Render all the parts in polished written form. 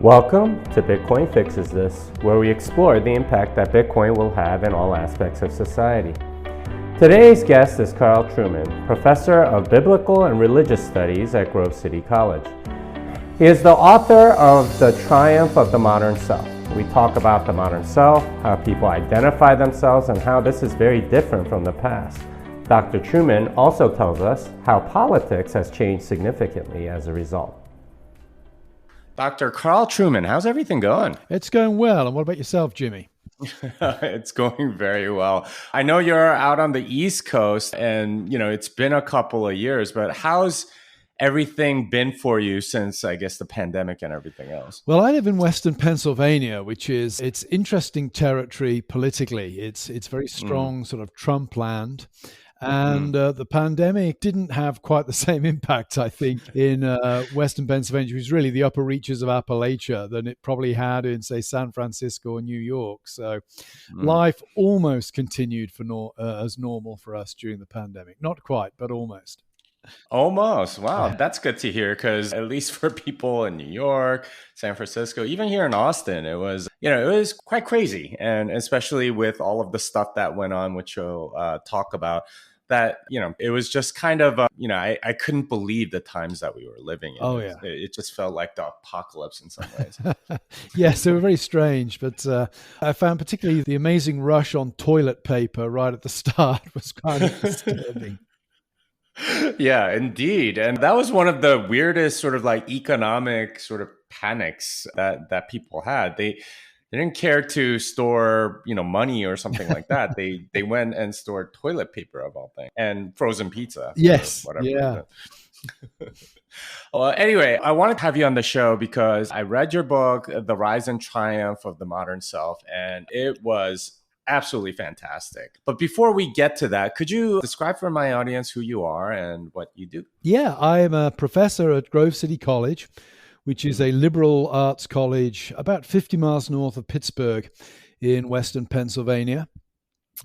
Welcome to Bitcoin Fixes This, where we explore the impact that Bitcoin will have in all aspects of society. Today's guest is Carl Trueman, professor of biblical and religious studies at Grove City College. He is the author of The Triumph of the Modern Self. We talk about the modern self, how people identify themselves, and how this is very different from the past. Dr. Trueman also tells us how politics has changed significantly as a result. Dr. Carl Trueman, how's everything going? It's going well. And what about yourself, Jimmy? It's going very well. I know you're out on the East Coast and, it's been a couple of years, but how's everything been for you since, I guess, the pandemic and everything else? Well, I live in Western Pennsylvania, it's interesting territory politically. It's very strong sort of Trump land. And the pandemic didn't have quite the same impact, I think, in Western Pennsylvania, which is really the upper reaches of Appalachia, than it probably had in, say, San Francisco or New York. So life almost continued as normal for us during the pandemic. Not quite, but almost. Almost. Wow. That's good to hear, because at least for people in New York, San Francisco, even here in Austin, it was quite crazy. And especially with all of the stuff that went on, which we'll talk about, that, it was just kind of, I couldn't believe the times that we were living in. Oh, yeah. It just felt like the apocalypse in some ways. Yes, they were very strange. But I found particularly the amazing rush on toilet paper right at the start was kind of disturbing. Yeah, indeed. And that was one of the weirdest sort of like economic sort of panics that people had. They didn't care to store, money or something like that. They went and stored toilet paper, of all things, and frozen pizza. Yes. Whatever. Yeah. Well, anyway, I wanted to have you on the show because I read your book, The Rise and Triumph of the Modern Self, and it was absolutely fantastic. But before we get to that, could you describe for my audience who you are and what you do? Yeah, I am a professor at Grove City College, which is a liberal arts college about 50 miles north of Pittsburgh in Western Pennsylvania.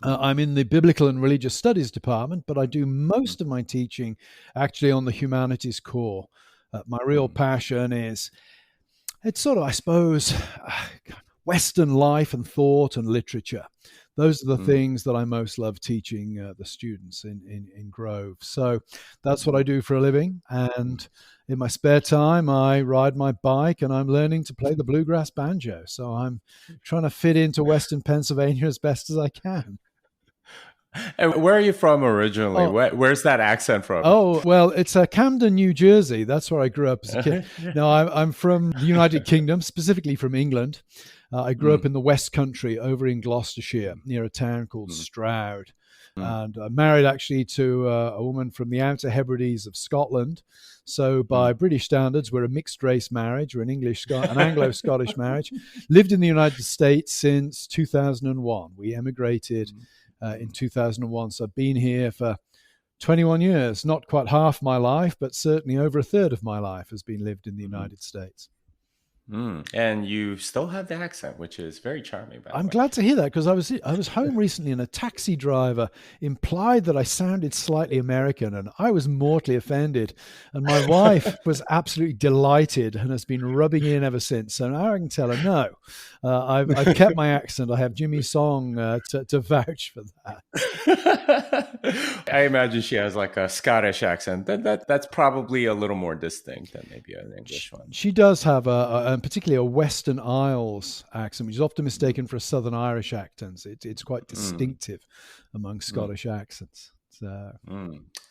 I'm in the biblical and religious studies department, but I do most of my teaching actually on the humanities core. My real passion is, it's sort of, I suppose, Western life and thought and literature. Those are the things that I most love teaching the students in Grove. So that's what I do for a living. And in my spare time, I ride my bike and I'm learning to play the bluegrass banjo. So I'm trying to fit into Western Pennsylvania as best as I can. And where are you from originally? Where's that accent from? Oh, well, it's Camden, New Jersey. That's where I grew up as a kid. No, I'm from the United Kingdom, specifically from England. I grew up in the West Country over in Gloucestershire near a town called Stroud. And I married actually to a woman from the Outer Hebrides of Scotland. So by British standards, we're a mixed race marriage. We're an Anglo-Scottish marriage. Lived in the United States since 2001. We emigrated in 2001. So I've been here for 21 years. Not quite half my life, but certainly over a third of my life has been lived in the United States. And you still have the accent, which is very charming. I'm glad to hear that, because I was home recently and a taxi driver implied that I sounded slightly American, and I was mortally offended. And my wife was absolutely delighted and has been rubbing in ever since. So now I can tell her, no, I've kept my accent. I have Jimmy Song to vouch for that. I imagine she has like a Scottish accent. That's probably a little more distinct than maybe an English one. She does have particularly a Western Isles accent, which is often mistaken for a Southern Irish accent. It's quite distinctive among Scottish accents. So.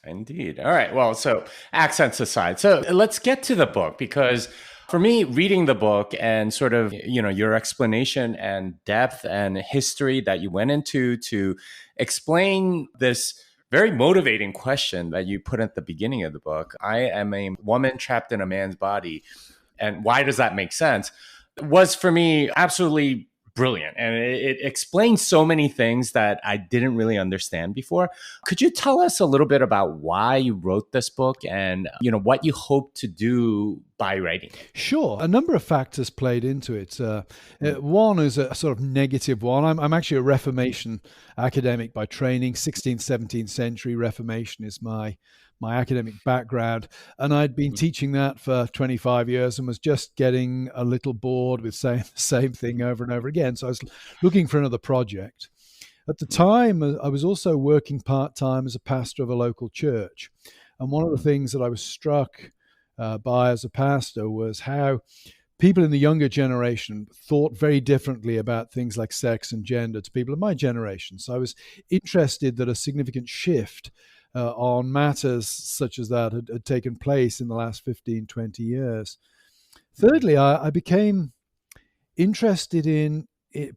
Indeed. All right. Well, so accents aside, so let's get to the book, because for me, reading the book and sort of, your explanation and depth and history that you went into to explain this very motivating question that you put at the beginning of the book, I am a woman trapped in a man's body, and why does that make sense, was for me absolutely brilliant. And it explains so many things that I didn't really understand before. Could you tell us a little bit about why you wrote this book and, what you hope to do by writing it? Sure. A number of factors played into it. One is a sort of negative one. I'm actually a Reformation academic by training. 16th, 17th century Reformation is my my academic background. And I'd been teaching that for 25 years and was just getting a little bored with saying the same thing over and over again. So I was looking for another project. At the time, I was also working part-time as a pastor of a local church. And one of the things that I was struck by as a pastor was how people in the younger generation thought very differently about things like sex and gender to people of my generation. So I was interested that a significant shift on matters such as that had taken place in the last 15, 20 years. Thirdly, I became interested in,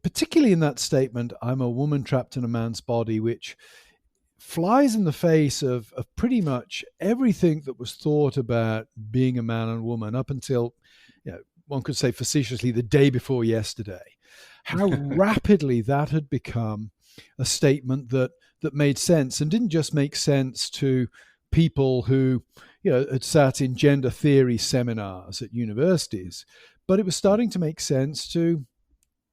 particularly in that statement, I'm a woman trapped in a man's body, which flies in the face of pretty much everything that was thought about being a man and woman up until, one could say facetiously, the day before yesterday. How rapidly that had become a statement that made sense, and didn't just make sense to people who had sat in gender theory seminars at universities, but it was starting to make sense to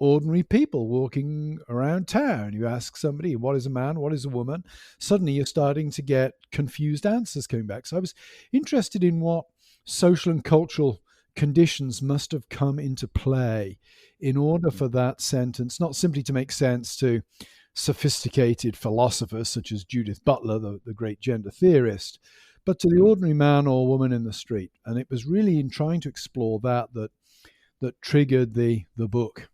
ordinary people walking around town. You ask somebody, what is a man, what is a woman? Suddenly you're starting to get confused answers coming back. So I was interested in what social and cultural conditions must have come into play in order for that sentence not simply to make sense to sophisticated philosophers such as Judith Butler, the great gender theorist, but to the ordinary man or woman in the street. And it was really in trying to explore that triggered the book.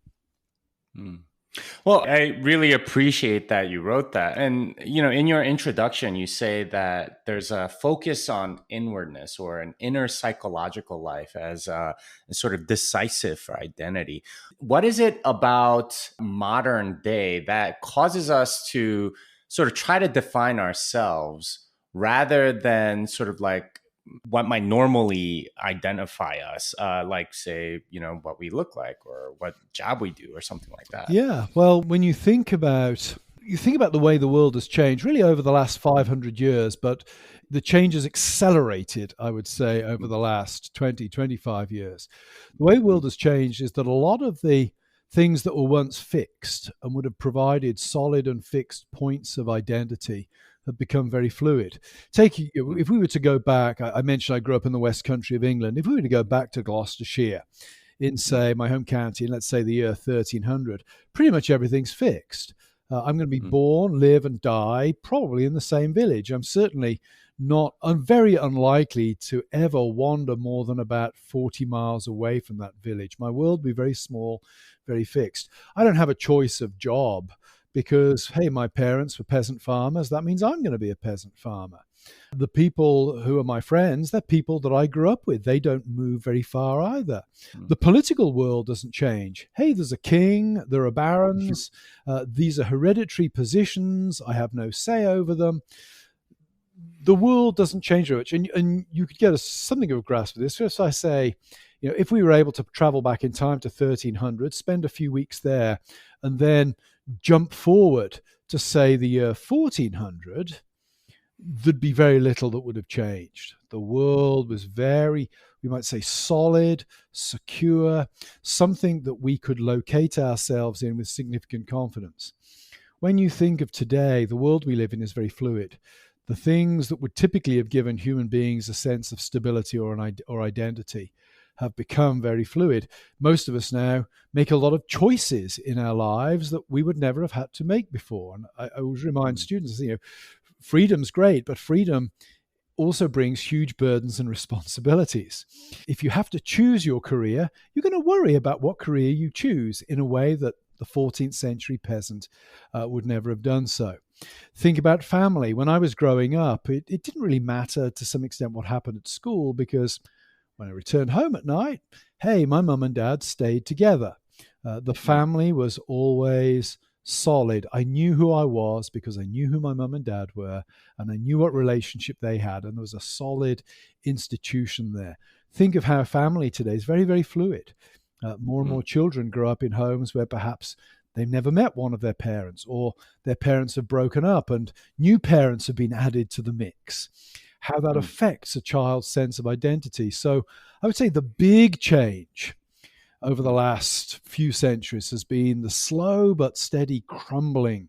Well, I really appreciate that you wrote that. And, in your introduction, you say that there's a focus on inwardness or an inner psychological life as a sort of decisive for identity. What is it about modern day that causes us to sort of try to define ourselves rather than sort of like what might normally identify us, like, say, what we look like or what job we do or something like that? Yeah. Well, when you think about the way the world has changed really over the last 500 years, but the change has accelerated, I would say, over the last 20, 25 years. The way the world has changed is that a lot of the things that were once fixed and would have provided solid and fixed points of identity have become very fluid. If we were to go back, I mentioned I grew up in the West Country of England. If we were to go back to Gloucestershire in, say, my home county, in, let's say, the year 1300, pretty much everything's fixed. I'm going to be born, live, and die probably in the same village. I'm certainly I'm very unlikely to ever wander more than about 40 miles away from that village. My world will be very small, very fixed. I don't have a choice of job because, hey, my parents were peasant farmers. That means I'm going to be a peasant farmer. The people who are my friends, they're people that I grew up with. They don't move very far either. The political world doesn't change. Hey, there's a king, there are barons. These are hereditary positions. I have no say over them. The world doesn't change very much. And you could get something of a grasp of this. First, I say, if we were able to travel back in time to 1300, spend a few weeks there, and then jump forward to, say, the year 1400, there'd be very little that would have changed. The world was very, we might say, solid, secure, something that we could locate ourselves in with significant confidence. When you think of today, the world we live in is very fluid. The things that would typically have given human beings a sense of stability or identity have become very fluid. Most of us now make a lot of choices in our lives that we would never have had to make before. And I always remind students, freedom's great, but freedom also brings huge burdens and responsibilities. If you have to choose your career, you're going to worry about what career you choose in a way that the 14th century peasant would never have done so. Think about family. When I was growing up, it didn't really matter to some extent what happened at school, because when I returned home at night, hey, my mum and dad stayed together. The family was always solid. I knew who I was because I knew who my mum and dad were, and I knew what relationship they had, and there was a solid institution there. Think of how family today is very, very fluid. More and more children grow up in homes where perhaps they've never met one of their parents, or their parents have broken up and new parents have been added to the mix. How that affects a child's sense of identity. So I would say the big change over the last few centuries has been the slow but steady crumbling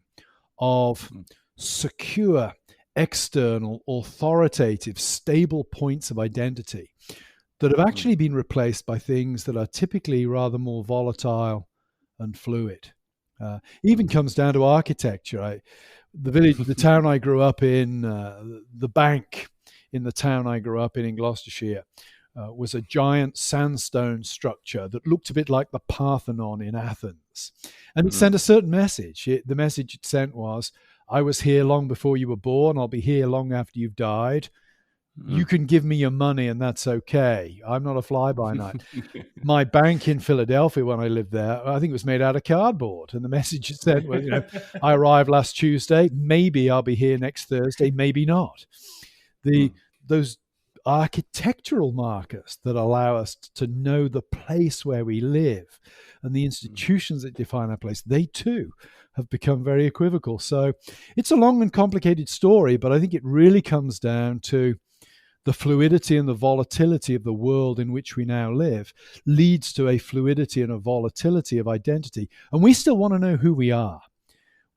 of secure, external, authoritative, stable points of identity that have actually been replaced by things that are typically rather more volatile and fluid. Even comes down to architecture. The town I grew up in, the bank in the town I grew up in Gloucestershire, was a giant sandstone structure that looked a bit like the Parthenon in Athens. And it sent a certain message. The message it sent was, I was here long before you were born. I'll be here long after you've died. You can give me your money and that's okay. I'm not a fly-by-night. My bank in Philadelphia, when I lived there, I think it was made out of cardboard. And the message it sent was, I arrived last Tuesday. Maybe I'll be here next Thursday. Maybe not. Those architectural markers that allow us to know the place where we live and the institutions that define our place, they too have become very equivocal. So it's a long and complicated story, but I think it really comes down to the fluidity and the volatility of the world in which we now live leads to a fluidity and a volatility of identity. And we still want to know who we are.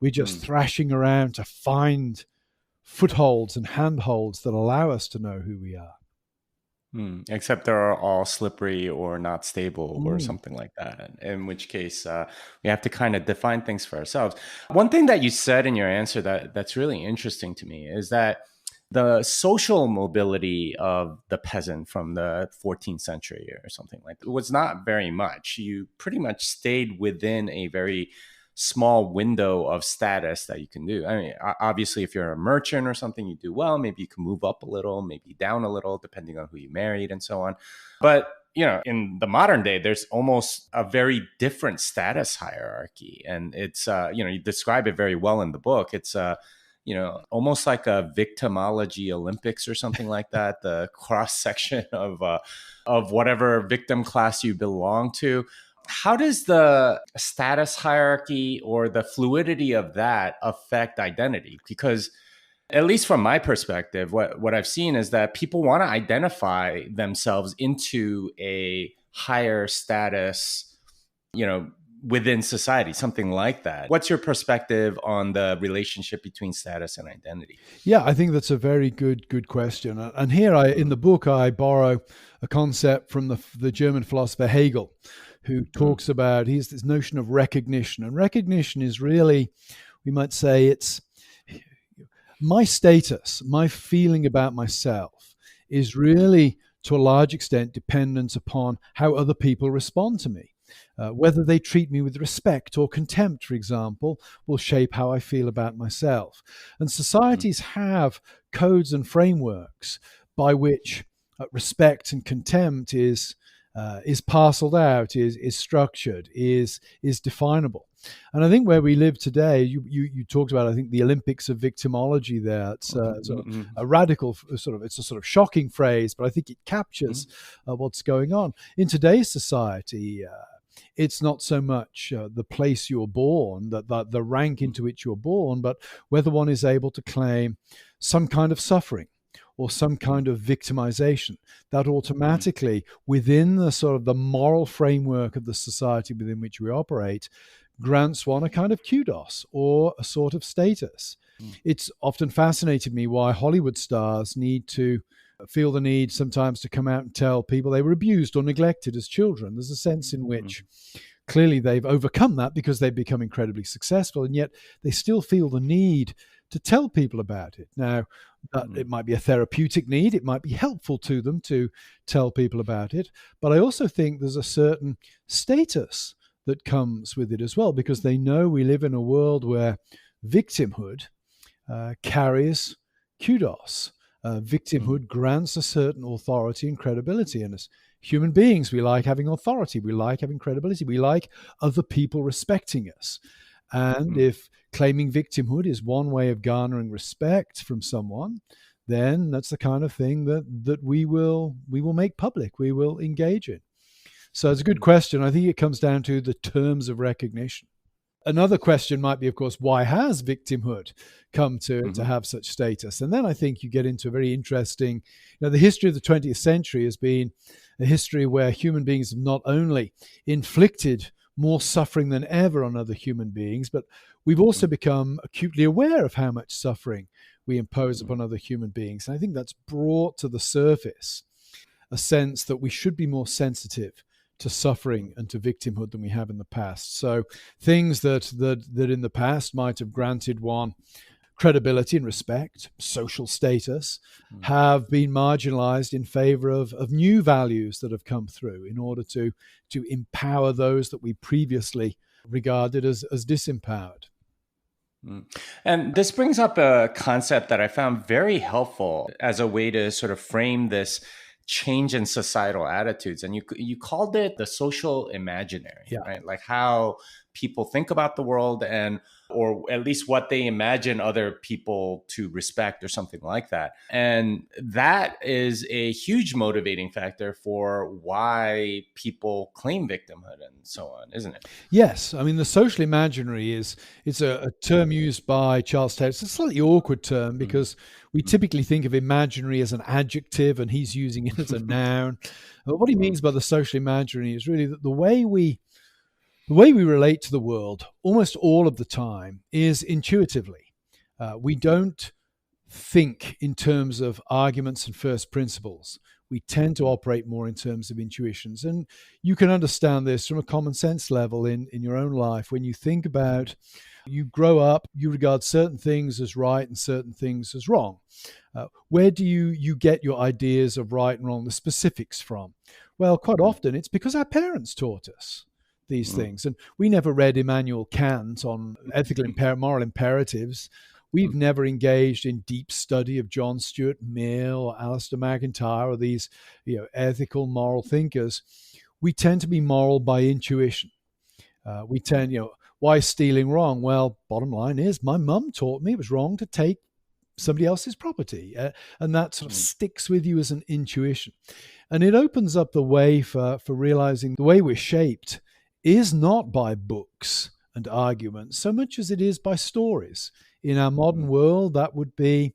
We're just thrashing around to find footholds and handholds that allow us to know who we are. Except they're all slippery or not stable or something like that, in which case we have to kind of define things for ourselves. One thing that you said in your answer that's really interesting to me is that the social mobility of the peasant from the 14th century or something like that was not very much. You pretty much stayed within a very small window of status that you can do. I mean, obviously, if you're a merchant or something, you do well. Maybe you can move up a little, maybe down a little, depending on who you married and so on. But, in the modern day, there's almost a very different status hierarchy. And it's, you describe it very well in the book. It's, almost like a victimology Olympics or something like that, the cross section of whatever victim class you belong to. How does the status hierarchy or the fluidity of that affect identity? Because at least from my perspective, what I've seen is that people want to identify themselves into a higher status, within society, something like that. What's your perspective on the relationship between status and identity? Yeah, I think that's a very good question. And here in the book, I borrow a concept from the German philosopher Hegel, who talks about this notion of recognition. And recognition is really, we might say, it's my status, my feeling about myself is really, to a large extent, dependent upon how other people respond to me. Whether they treat me with respect or contempt, for example, will shape how I feel about myself. And societies have codes and frameworks by which respect and contempt is parceled out, is structured, is definable. And I think where we live today, you talked about, I think, the Olympics of victimology there. It's sort of a radical it's a sort of shocking phrase, but I think it captures what's going on. In today's society, it's not so much the place you're born, the rank into which you're born, but whether one is able to claim some kind of suffering or some kind of victimization that automatically, within the sort of the moral framework of the society within which we operate, grants one a kind of kudos or a sort of status. It's often fascinated me why Hollywood stars feel the need sometimes to come out and tell people they were abused or neglected as children. There's a sense in which clearly they've overcome that because they've become incredibly successful, and yet they still feel the need to tell people about it. Now, it might be a therapeutic need. It might be helpful to them to tell people about it. But I also think there's a certain status that comes with it as well, because they know we live in a world where victimhood carries kudos. Victimhood grants a certain authority and credibility. And as human beings, we like having authority. We like having credibility. We like other people respecting us. And if claiming victimhood is one way of garnering respect from someone, then that's the kind of thing that we will make public, we will engage in. So it's a good question. I think it comes down to the terms of recognition. Another question might be, of course, why has victimhood come to have such status? And then I think you get into a very interesting, the history of the 20th century has been a history where human beings have not only inflicted more suffering than ever on other human beings, but we've also become acutely aware of how much suffering we impose upon other human beings. And I think that's brought to the surface a sense that we should be more sensitive to suffering and to victimhood than we have in the past. So things that in the past might have granted one credibility and respect, social status, have been marginalized in favor of new values that have come through in order to empower those that we previously regarded as disempowered. And this brings up a concept that I found very helpful as a way to sort of frame this change in societal attitudes. And you called it the social imaginary, Yeah. right? Like how people think about the world, and or at least what they imagine other people to respect or something like that. And that is a huge motivating factor for why people claim victimhood and so on, isn't it? Yes, I mean the social imaginary it's a term used by Charles Taylor. It's a slightly awkward term because we typically think of imaginary as an adjective, and he's using it as a noun. But what he means by the social imaginary is really that the way we relate to the world almost all of the time is intuitively. We don't think in terms of arguments and first principles. We tend to operate more in terms of intuitions. And you can understand this from a common sense level in your own life. When you think about, you grow up, you regard certain things as right and certain things as wrong. Where do you get your ideas of right and wrong, the specifics from? Well, quite often it's because our parents taught us these things. And we never read Immanuel Kant on moral imperatives. We've never engaged in deep study of John Stuart Mill or Alistair MacIntyre or these, ethical moral thinkers. We tend to be moral by intuition. We tend, why is stealing wrong? Well, bottom line is my mum taught me it was wrong to take somebody else's property. And that sort of sticks with you as an intuition. And it opens up the way for realizing the way we're shaped is not by books and arguments so much as it is by stories. In our modern world, that would be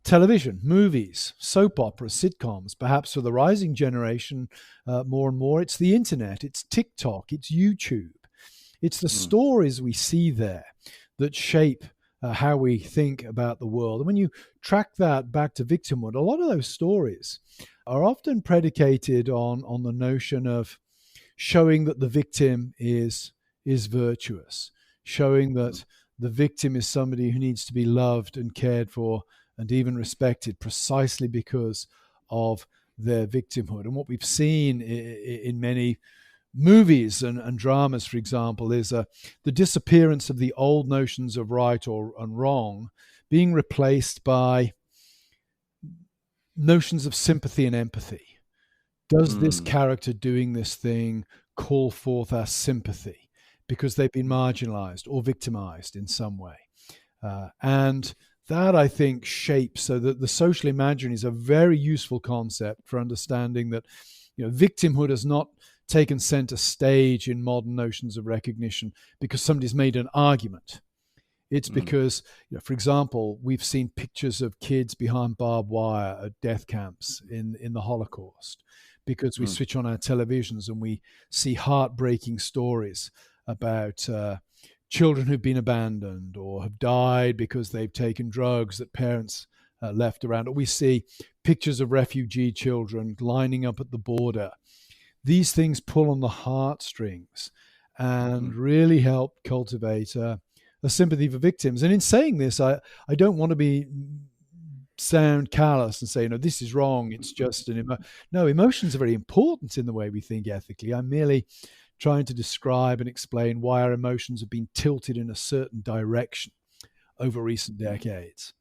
television, movies, soap operas, sitcoms. Perhaps for the rising generation, more and more, it's the internet, it's TikTok, it's YouTube. It's the stories we see there that shape how we think about the world. And when you track that back to victimhood, a lot of those stories are often predicated on the notion of showing that the victim is virtuous, showing that the victim is somebody who needs to be loved and cared for and even respected precisely because of their victimhood. And what we've seen in many movies and dramas, for example, is the disappearance of the old notions of right and wrong being replaced by notions of sympathy and empathy. Does this character doing this thing call forth our sympathy because they've been marginalized or victimized in some way? And that, I think, shapes, so that the social imaginary is a very useful concept for understanding that victimhood has not taken center stage in modern notions of recognition because somebody's made an argument. It's because, for example, we've seen pictures of kids behind barbed wire at death camps in the Holocaust, because we switch on our televisions and we see heartbreaking stories about children who've been abandoned or have died because they've taken drugs that parents left around. Or we see pictures of refugee children lining up at the border. These things pull on the heartstrings and really help cultivate a sympathy for victims. And in saying this, I don't want to sound callous and say, this is wrong. It's just no, emotions are very important in the way we think ethically. I'm merely trying to describe and explain why our emotions have been tilted in a certain direction over recent decades.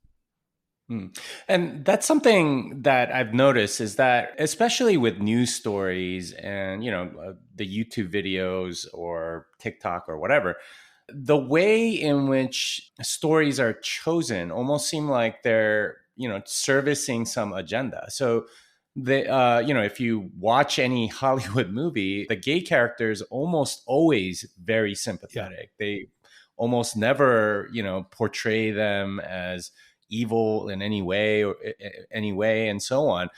And that's something that I've noticed, is that especially with news stories and, the YouTube videos or TikTok or whatever, the way in which stories are chosen almost seem like they're, servicing some agenda. So if you watch any Hollywood movie, the gay characters almost always very sympathetic. Yeah. They almost never, portray them as evil in any way and so on.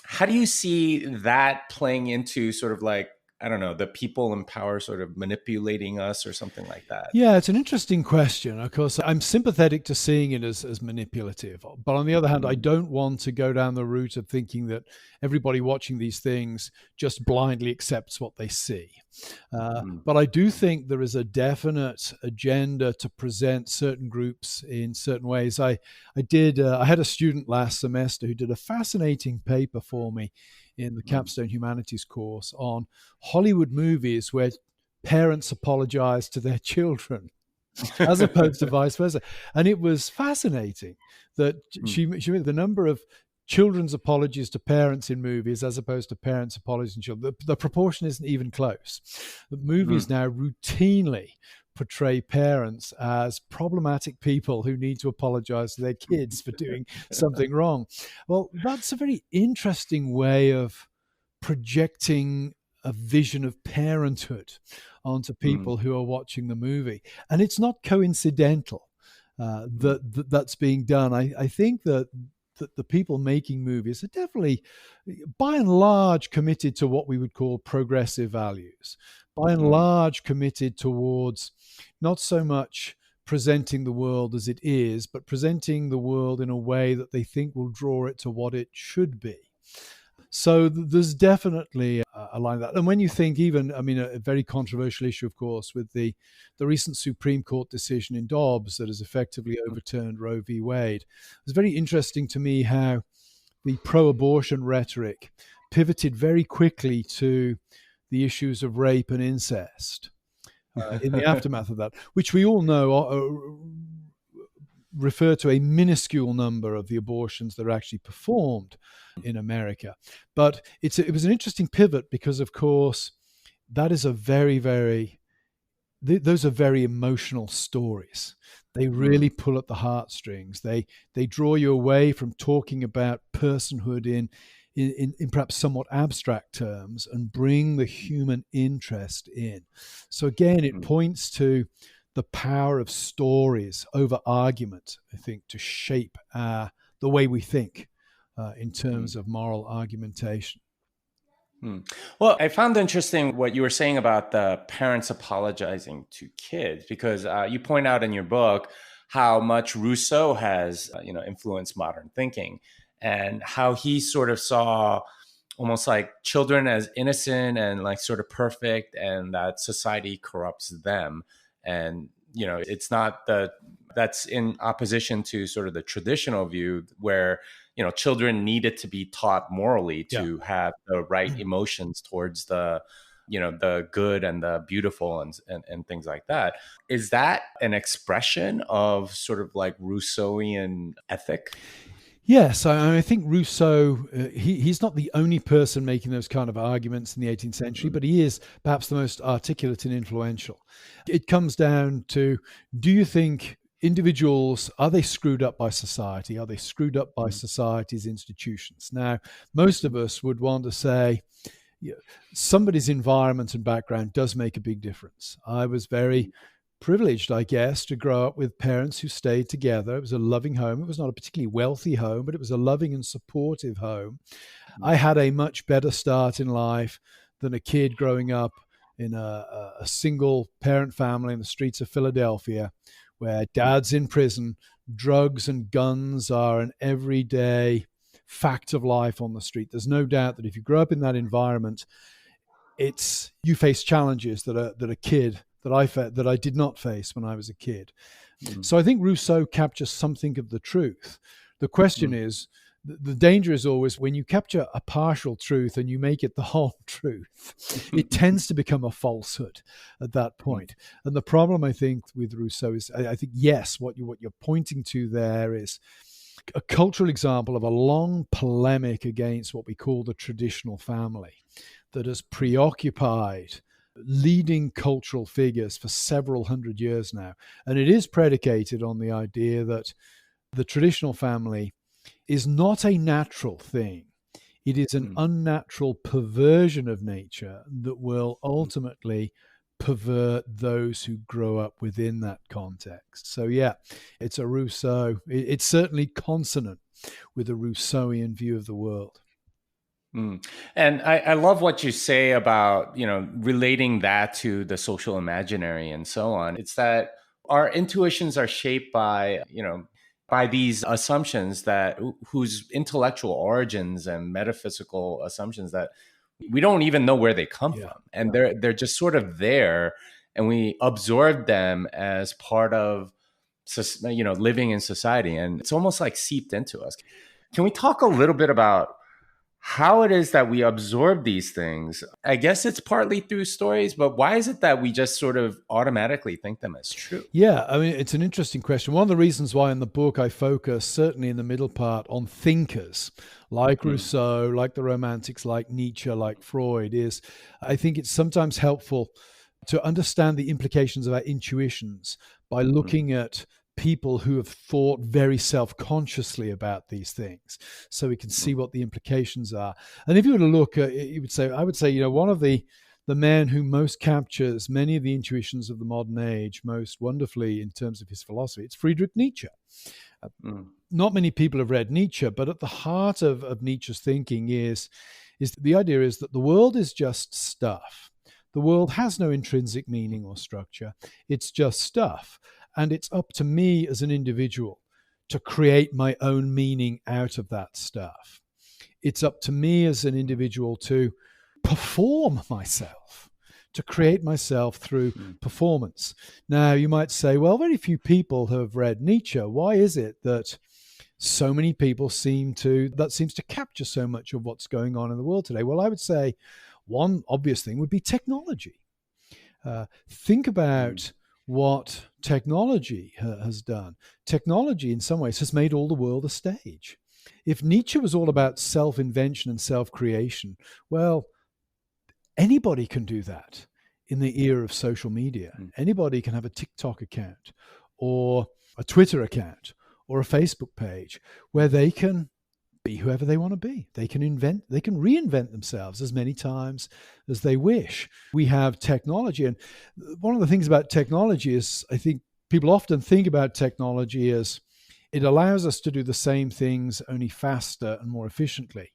How do you see that playing into sort of like I don't know, the people in power sort of manipulating us or something like that? Yeah, it's an interesting question. Of course, I'm sympathetic to seeing it as manipulative. But on the other hand, I Mm, don't want to go down the route of thinking that everybody watching these things just blindly accepts what they see. mm, But I do think there is a definite agenda to present certain groups in certain ways. I had a student last semester who did a fascinating paper for me in the mm. capstone humanities course on Hollywood movies where parents apologize to their children as opposed to vice versa. And it was fascinating that Mm, she the number of children's apologies to parents in movies as opposed to parents' apologies to children. The proportion isn't even close. The movies mm, now routinely portray parents as problematic people who need to apologize to their kids for doing something wrong. Well, that's a very interesting way of projecting a vision of parenthood onto mm, people who are watching the movie. And it's not coincidental mm, that's being done. I think that the people making movies are definitely, by and large, committed to what we would call progressive values, by and mm, large, committed towards not so much presenting the world as it is, but presenting the world in a way that they think will draw it to what it should be. So there's definitely a line of that. And when you think even, I mean, a very controversial issue, of course, with the recent Supreme Court decision in Dobbs that has effectively overturned Roe v. Wade, it's very interesting to me how the pro-abortion rhetoric pivoted very quickly to the issues of rape and incest in the mm. aftermath of that, which we all know refer to a minuscule number of the abortions that are actually performed in America. But it was an interesting pivot because, of course, that is a very, very, those are very emotional stories. They really Mm, pull at the heartstrings. They draw you away from talking about personhood in perhaps somewhat abstract terms and bring the human interest in. So again, it mm, points to the power of stories over argument, I think, to shape the way we think in mm. terms of moral argumentation. Hmm. Well, I found interesting what you were saying about the parents apologizing to kids, because you point out in your book how much Rousseau has, influenced modern thinking, and how he sort of saw almost like children as innocent and like sort of perfect, and that society corrupts them. And it's not that's in opposition to sort of the traditional view where children needed to be taught morally Yeah. to have the right emotions towards the good and the beautiful and things like that. Is that an expression of sort of like Rousseauian ethic? Yes, I think Rousseau, he's not the only person making those kind of arguments in the 18th century, Mm, but he is perhaps the most articulate and influential. It comes down to, do you think individuals, are they screwed up by society? Are they screwed up by mm, society's institutions? Now, most of us would want to say, yeah, somebody's environment and background does make a big difference. I was very privileged, I guess, to grow up with parents who stayed together. It was a loving home. It was not a particularly wealthy home, but it was a loving and supportive home. mm, I had a much better start in life than a kid growing up in a single parent family in the streets of Philadelphia, where mm, dad's in prison, drugs and guns are an everyday fact of life on the street. There's no doubt that if you grow up in that environment, it's you face challenges that a kid that I did not face when I was a kid. mm, So I think Rousseau captures something of the truth. The question mm, is, the danger is always when you capture a partial truth and you make it the whole truth, it tends to become a falsehood at that mm, point. And the problem, I think, with Rousseau is, I think, yes, what you're pointing to there is a cultural example of a long polemic against what we call the traditional family that has preoccupied leading cultural figures for several hundred years now. And it is predicated on the idea that the traditional family is not a natural thing. It is an mm, unnatural perversion of nature that will mm. ultimately pervert those who grow up within that context. So, yeah, it's a Rousseau. It's certainly consonant with a Rousseauian view of the world. Mm. And I love what you say about, relating that to the social imaginary and so on. It's that our intuitions are shaped by, by these assumptions that whose intellectual origins and metaphysical assumptions that we don't even know where they come Yeah. from. And they're just sort of there, and we absorb them as part of living in society, and it's almost like seeped into us. Can we talk a little bit about how it is that we absorb these things? I guess it's partly through stories, but why is it that we just sort of automatically think them as true? Yeah, I mean, it's an interesting question. One of the reasons why in the book I focus, certainly in the middle part, on thinkers like Mm, Rousseau, like the Romantics, like Nietzsche, like Freud, is I think it's sometimes helpful to understand the implications of our intuitions by mm, looking at people who have thought very self-consciously about these things, so we can mm, see what the implications are. And if you were to look at, I would say, one of the man who most captures many of the intuitions of the modern age most wonderfully in terms of his philosophy, it's Friedrich Nietzsche. Uh, mm, Not many people have read Nietzsche, but at the heart of Nietzsche's thinking is the idea is that the world is just stuff. The world has no intrinsic meaning or structure. It's just stuff. And it's up to me as an individual to create my own meaning out of that stuff. It's up to me as an individual to perform myself, to create myself through mm, performance. Now, you might say, well, very few people have read Nietzsche. Why is it that so many people seems to capture so much of what's going on in the world today? Well, I would say one obvious thing would be technology. Think mm, about what technology has done. Technology, in some ways, has made all the world a stage. If Nietzsche was all mm, about self invention and self creation, well, anybody can do that in the era of social media. mm, Anybody can have a TikTok account or a Twitter account or a Facebook page where they can be whoever they want to be. They can reinvent themselves as many times as they wish. We have technology. And one of the things about technology is, I think people often think about technology as it allows us to do the same things only faster and more efficiently.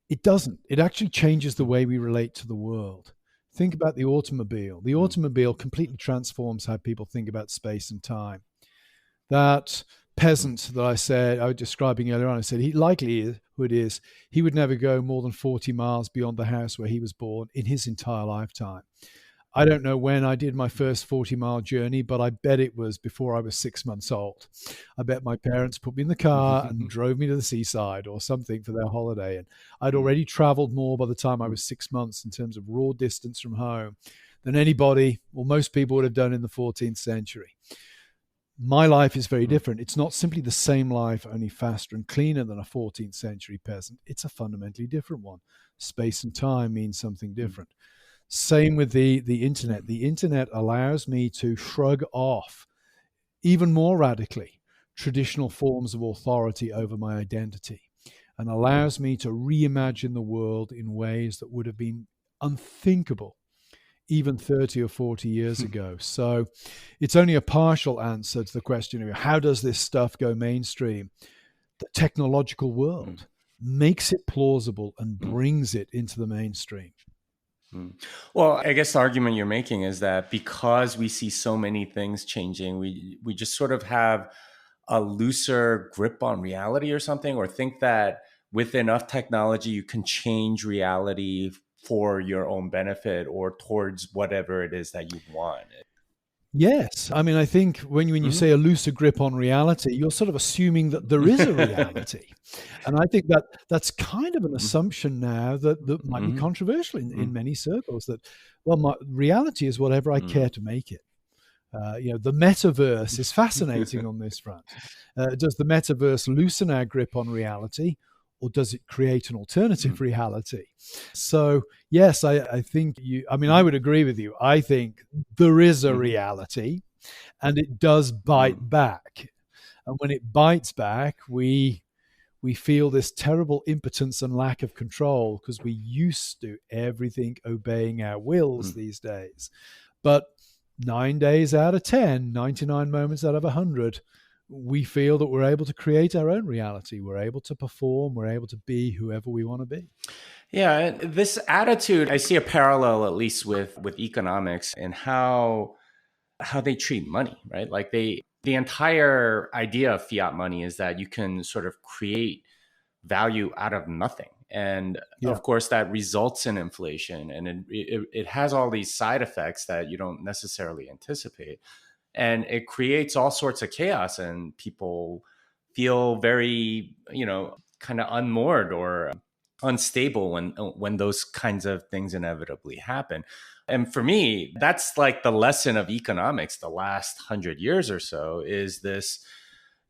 It doesn't. It actually changes the mm, way we relate to the world. Think about the automobile. The mm, automobile completely transforms how people think about space and time. That mm, peasant that I was describing earlier on, I said he likelihood is he would never go more than 40 miles beyond the house where he was born in his entire lifetime. I don't know when I did my first 40-mile journey, but I bet it was before I was 6 months old. I bet my parents put me in the car and mm, drove me to the seaside or something for their holiday. And I'd mm, already traveled more by the time I mm, was 6 months in terms of raw distance from home than anybody or most people would have done in the 14th century. My life is very mm, different. It's not simply the same life, only faster and cleaner than a 14th century peasant. It's a fundamentally different one. Space and time means something mm, different. Same with the internet. mm, The internet allows me to shrug off even more radically traditional forms of authority over my identity and allows me to reimagine the world in ways that would have been unthinkable even 30 or 40 years ago. So it's only a partial answer to the question of how does this stuff go mainstream? The technological mm, world makes it plausible and mm. brings it into the mainstream. Mm. Well, I guess the argument you're making is that because we see so many things changing, we just sort of have a looser grip on reality or something, or think that with enough technology you can change reality for your own benefit or towards whatever it is that you want. Yes. I mean, I think when you Mhm. say a looser grip on reality, you're sort of assuming that there is a reality. And I think that that's kind of an assumption now that might be Mhm. controversial in Mm, many circles that, well, my reality is whatever I care mm. to make it. The metaverse is fascinating on this front. Does the metaverse loosen our grip on reality, or does it create an alternative Mm, reality? So, yes, I think I mean, I mhm, would agree with you. I think there is a mhm, reality and it does bite mm, back. And when it bites back, we feel this terrible impotence and lack of control because we used to everything obeying our wills mm. these days. But 9 days out of 10, 99 moments out of 100, we feel that we're able to create our own reality. We're able to perform. We're able to be whoever we want to be. Yeah, and this attitude, I see a parallel at least with economics and how they treat money, right? Like the entire idea of fiat money is that you can sort of create value out of nothing. And Yeah. of course, that results in inflation, and it has all these side effects that you don't necessarily anticipate. And it creates all sorts of chaos, and people feel very, kind of unmoored or unstable when those kinds of things inevitably happen. And for me, that's like the lesson of economics the last 100 years or so is this,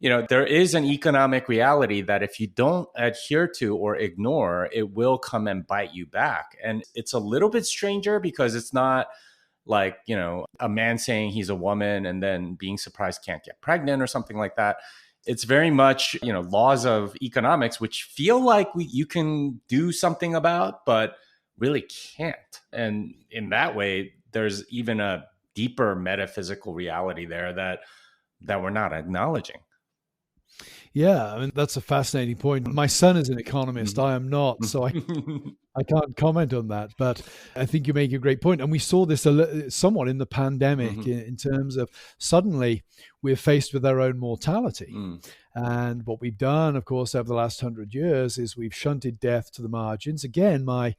there is an economic reality that if you don't adhere to or ignore, it will come and bite you back. And it's a little bit stranger because it's not like, a man saying he's a woman and then being surprised can't get pregnant or something like that. It's very much, laws of economics, which feel like you can do something about, but really can't. And in that way, there's even a deeper metaphysical reality there that we're not acknowledging. Yeah, I mean, that's a fascinating point. My son is an economist. I am not. So I can't comment on that, but I think you make a great point. And we saw this somewhat in the pandemic in terms of suddenly we're faced with our own mortality. And what we've done, of course, over the last 100 years is we've shunted death to the margins. Again, my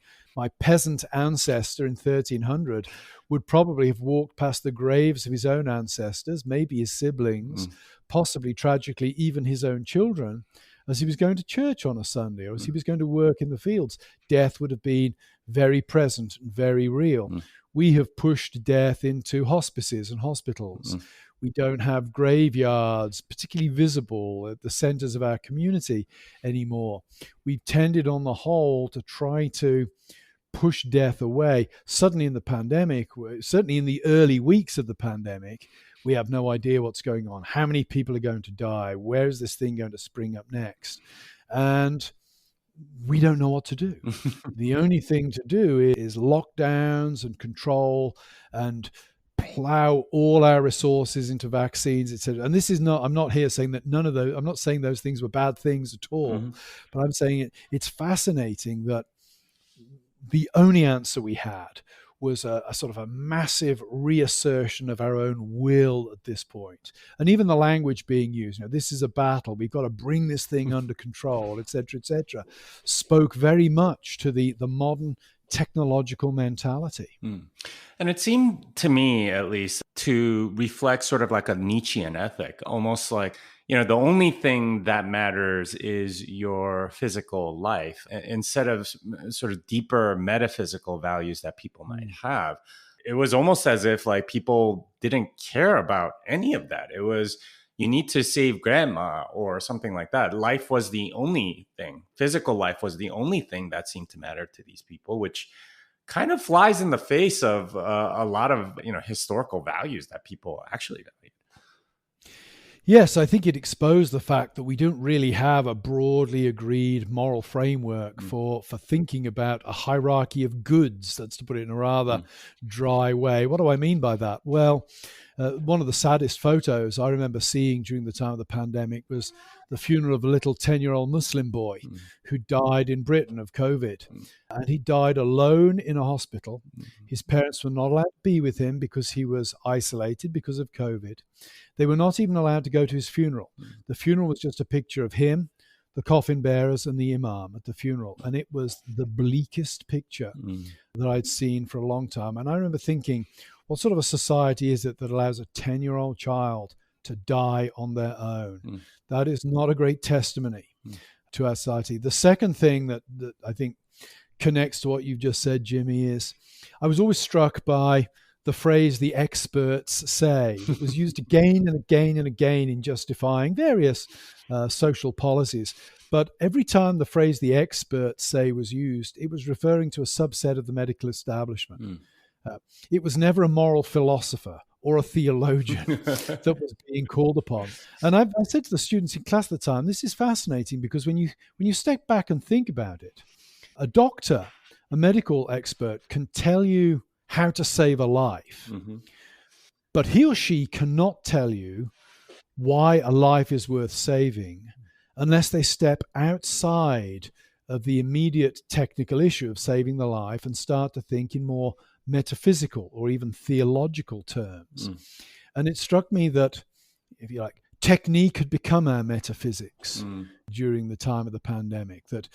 peasant ancestor in 1300 would probably have walked past the graves of his own ancestors, maybe his siblings, possibly tragically even his own children, as he was going to church on a Sunday or as he was going to work in the fields. Death would have been very present and very real. We have pushed death into hospices and hospitals. We don't have graveyards particularly visible at the centers of our community anymore. We've tended on the whole to try to push death away. Suddenly in the pandemic, certainly in the early weeks of the pandemic, we have no idea what's going on. How many people are going to die? Where is this thing going to spring up next? And we don't know what to do. The only thing to do is lockdowns and control and plow all our resources into vaccines, etc. And this is not, I'm not here saying that none of those, I'm not saying those things were bad things at all, but I'm saying it's fascinating that the only answer we had was a sort of a massive reassertion of our own will at this point. And even the language being used, this is a battle, we've got to bring this thing under control, etc., spoke very much to the modern technological mentality. And it seemed to me, at least, to reflect sort of like a Nietzschean ethic, almost like, the only thing that matters is your physical life, instead of sort of deeper metaphysical values that people might have. It was almost as if like people didn't care about any of that. It was, you need to save grandma or something like that. Life was the only thing. Physical life was the only thing that seemed to matter to these people, which kind of flies in the face of a lot of historical values that people actually value. Yes, I think it exposed the fact that we don't really have a broadly agreed moral framework for thinking about a hierarchy of goods. That's to put it in a rather dry way. What do I mean by that? Well, one of the saddest photos I remember seeing during the time of the pandemic was the funeral of a little 10-year-old Muslim boy who died in Britain of COVID. And he died alone in a hospital. His parents were not allowed to be with him because he was isolated because of COVID. They were not even allowed to go to his funeral. The funeral was just a picture of him, the coffin bearers, and the imam at the funeral. And it was the bleakest picture that I'd seen for a long time. And I remember thinking, what sort of a society is it that allows a 10-year-old child to die on their own? That is not a great testimony to our society. The second thing that I think connects to what you've just said, Jimmy, is I was always struck by the phrase "the experts say." It was used again and again and again in justifying various social policies. But every time the phrase "the experts say" was used, it was referring to a subset of the medical establishment. It was never a moral philosopher or a theologian that was being called upon. And I said to the students in class at the time, this is fascinating because when you step back and think about it, a doctor, a medical expert can tell you how to save a life, but he or she cannot tell you why a life is worth saving unless they step outside of the immediate technical issue of saving the life and start to think in more metaphysical or even theological terms. Mm. And it struck me that, if you like, technique had become our metaphysics Mm. during the time of the pandemic, that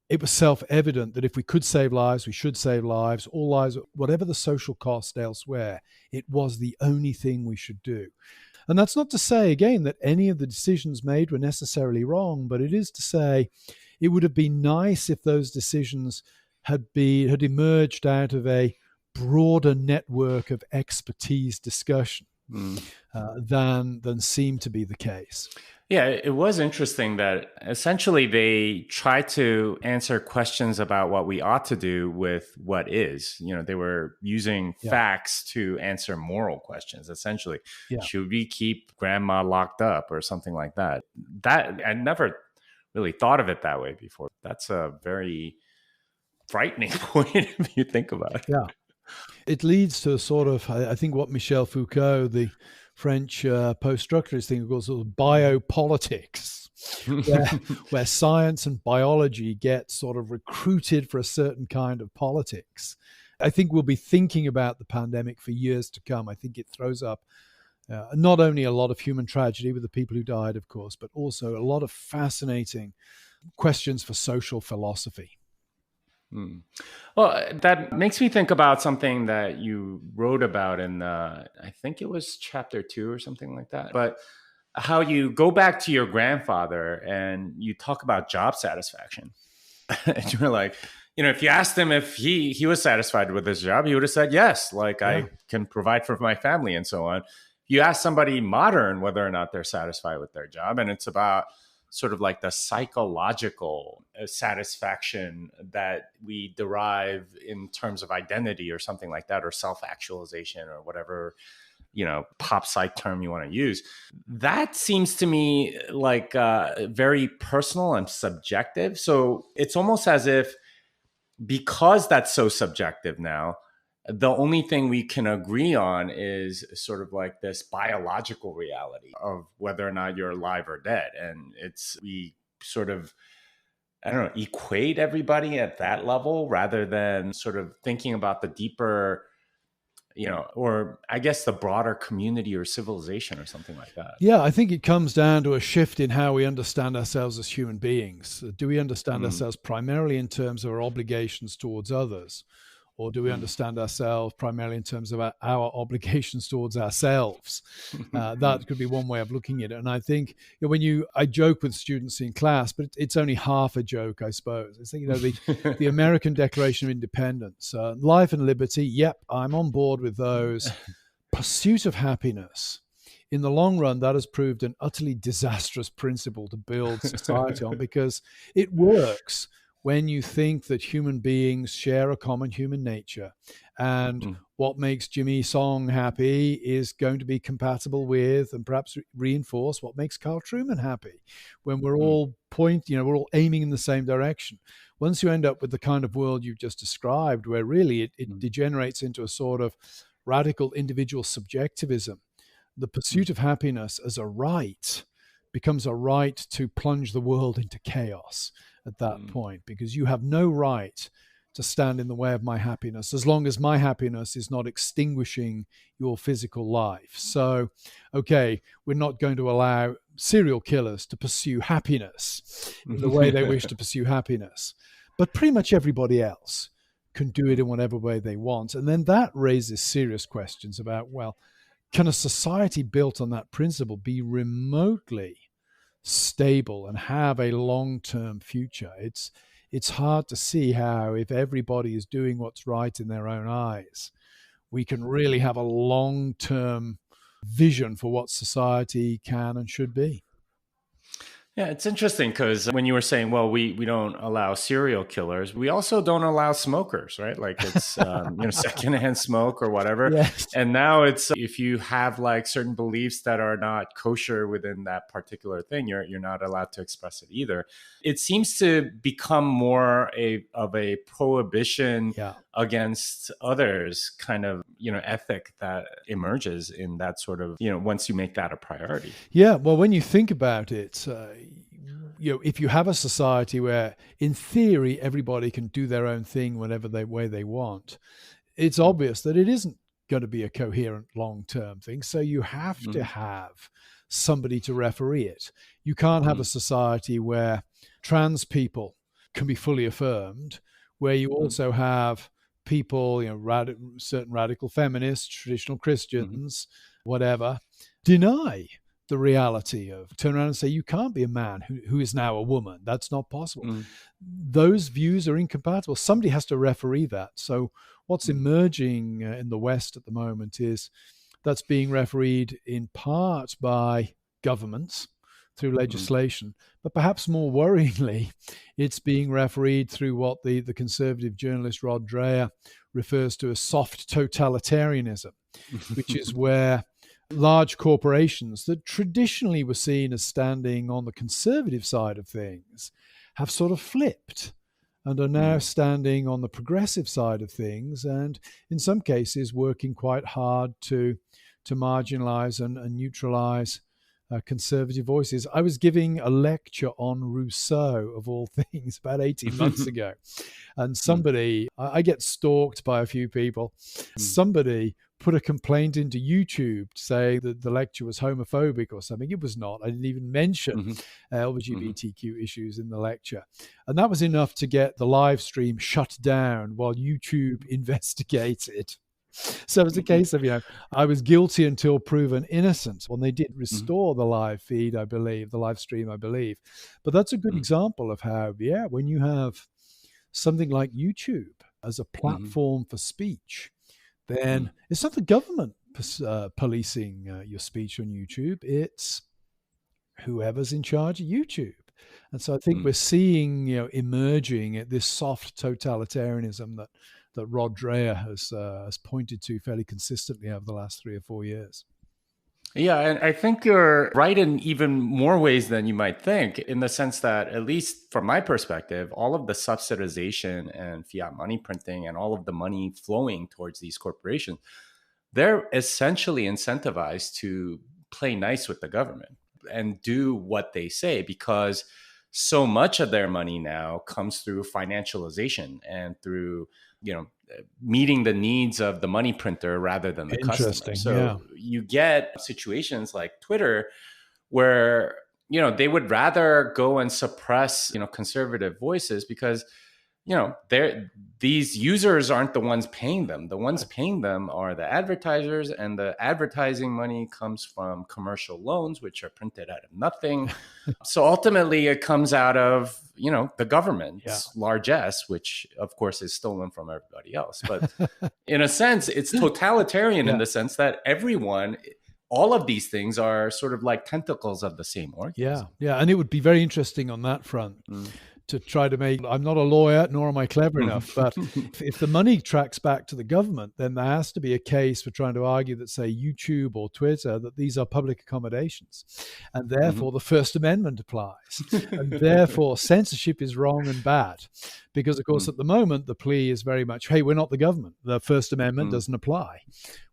it was self-evident that if we could save lives, we should save lives, all lives, whatever the social cost elsewhere, it was the only thing we should do. And that's not to say, again, that any of the decisions made were necessarily wrong, but it is to say it would have been nice if those decisions had emerged out of a broader network of expertise discussion than seemed to be the case. Yeah, it was interesting that essentially they tried to answer questions about what we ought to do with what is. They were using facts to answer moral questions, essentially. Yeah. Should we keep grandma locked up or something like that? That I never really thought of it that way before. That's a very frightening point if you think about it. Yeah. It leads to a sort of, I think, what Michel Foucault, the French post-structuralist thing, calls sort of biopolitics, where science and biology get sort of recruited for a certain kind of politics. I think we'll be thinking about the pandemic for years to come. I think it throws up not only a lot of human tragedy with the people who died, of course, but also a lot of fascinating questions for social philosophy. Well, that makes me think about something that you wrote about in, I think it was chapter 2 or something like that. But how you go back to your grandfather and you talk about job satisfaction. And you're like, if you asked him if he was satisfied with his job, he would have said yes, like I can provide for my family and so on. You ask somebody modern whether or not they're satisfied with their job, and it's about sort of like the psychological satisfaction that we derive in terms of identity or something like that, or self-actualization or whatever, pop psych term you want to use. That seems to me like very personal and subjective. So it's almost as if, because that's so subjective now, the only thing we can agree on is sort of like this biological reality of whether or not you're alive or dead. And we sort of, I don't know, equate everybody at that level rather than sort of thinking about the deeper, or I guess the broader community or civilization or something like that. Yeah, I think it comes down to a shift in how we understand ourselves as human beings. Do we understand ourselves primarily in terms of our obligations towards others? Or do we understand ourselves primarily in terms of our obligations towards ourselves? That could be one way of looking at it. And I think I joke with students in class, but it's only half a joke, I suppose. It's the American Declaration of Independence, life and liberty. Yep, I'm on board with those. Pursuit of happiness. In the long run, that has proved an utterly disastrous principle to build society on, because it works when you think that human beings share a common human nature, and what makes Jimmy Song happy is going to be compatible with and perhaps reinforce what makes Carl Trueman happy, when we're all we're all aiming in the same direction. Once you end up with the kind of world you've just described, where really it degenerates into a sort of radical individual subjectivism, the pursuit of happiness as a right becomes a right to plunge the world into chaos at that point, because you have no right to stand in the way of my happiness as long as my happiness is not extinguishing your physical life. So, okay, we're not going to allow serial killers to pursue happiness in the way they wish to pursue happiness, but pretty much everybody else can do it in whatever way they want. And then that raises serious questions about, well, can a society built on that principle be remotely stable and have a long-term future? It's hard to see how, if everybody is doing what's right in their own eyes, we can really have a long-term vision for what society can and should be. Yeah, it's interesting because when you were saying, well, we don't allow serial killers, we also don't allow smokers, right? Like it's secondhand smoke or whatever. Yes. And now it's, if you have like certain beliefs that are not kosher within that particular thing, you're not allowed to express it either. It seems to become more of a prohibition against others kind of ethic that emerges in that sort of once you make that a priority. Yeah, well, when you think about it, if you have a society where, in theory, everybody can do their own thing whenever way they want, it's obvious that it isn't going to be a coherent long-term thing. So you have to have somebody to referee it. You can't have a society where trans people can be fully affirmed, where you also have people, certain radical feminists, traditional Christians, whatever, deny the reality of, turn around and say, you can't be a man who is now a woman. That's not possible. Those views are incompatible. Somebody has to referee that. So what's emerging in the West at the moment is that's being refereed in part by governments through legislation, but perhaps more worryingly, it's being refereed through what the conservative journalist Rod Dreher refers to as soft totalitarianism, which is where large corporations that traditionally were seen as standing on the conservative side of things have sort of flipped and are now standing on the progressive side of things, and in some cases working quite hard to marginalize and neutralize conservative voices. I was giving a lecture on Rousseau, of all things, about 18 months ago. And somebody, I get stalked by a few people, somebody put a complaint into YouTube to say that the lecture was homophobic or something. It was not. I didn't even mention LGBTQ issues in the lecture. And that was enough to get the live stream shut down while YouTube investigated. So it was a case of, I was guilty until proven innocent. When they did restore the live feed, I believe, the live stream, I believe. But that's a good example of how, when you have something like YouTube as a platform for speech, then it's not the government policing your speech on YouTube. It's whoever's in charge of YouTube. And so I think we're seeing, emerging at this soft totalitarianism that Rod Dreher has pointed to fairly consistently over the last 3 or 4 years. Yeah, and I think you're right in even more ways than you might think, in the sense that, at least from my perspective, all of the subsidization and fiat money printing and all of the money flowing towards these corporations, they're essentially incentivized to play nice with the government and do what they say, because so much of their money now comes through financialization and through meeting the needs of the money printer rather than the customer. So you get situations like Twitter where, they would rather go and suppress, conservative voices because, these users aren't the ones paying them. The ones paying them are the advertisers, and the advertising money comes from commercial loans, which are printed out of nothing. So ultimately it comes out of, the government's largesse, which of course is stolen from everybody else. But in a sense, it's totalitarian in the sense that all of these things are sort of like tentacles of the same organism. Yeah. And it would be very interesting on that front to try to make, I'm not a lawyer, nor am I clever enough, but if the money tracks back to the government, then there has to be a case for trying to argue that, say, YouTube or Twitter, that these are public accommodations. And therefore, the First Amendment applies. And therefore, censorship is wrong and bad. Because, of course, at the moment, the plea is very much, hey, we're not the government. The First Amendment doesn't apply.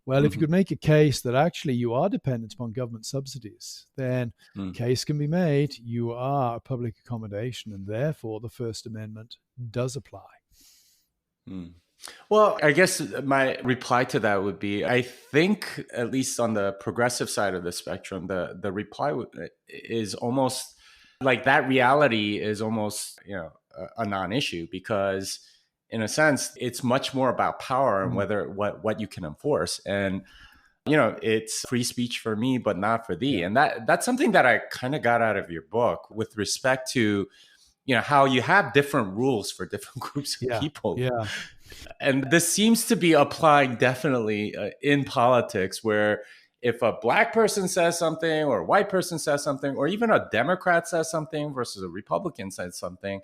Well, if you could make a case that actually you are dependent upon government subsidies, then case can be made you are a public accommodation, and therefore the First Amendment does apply. Well, I guess my reply to that would be, I think, at least on the progressive side of the spectrum, the reply is almost like that reality is almost, a non-issue, because in a sense, it's much more about power and what you can enforce. And, it's free speech for me, but not for thee. And that's something that I kind of got out of your book with respect to, how you have different rules for different groups of people. Yeah. And this seems to be applying definitely in politics, where if a black person says something or a white person says something, or even a Democrat says something versus a Republican says something,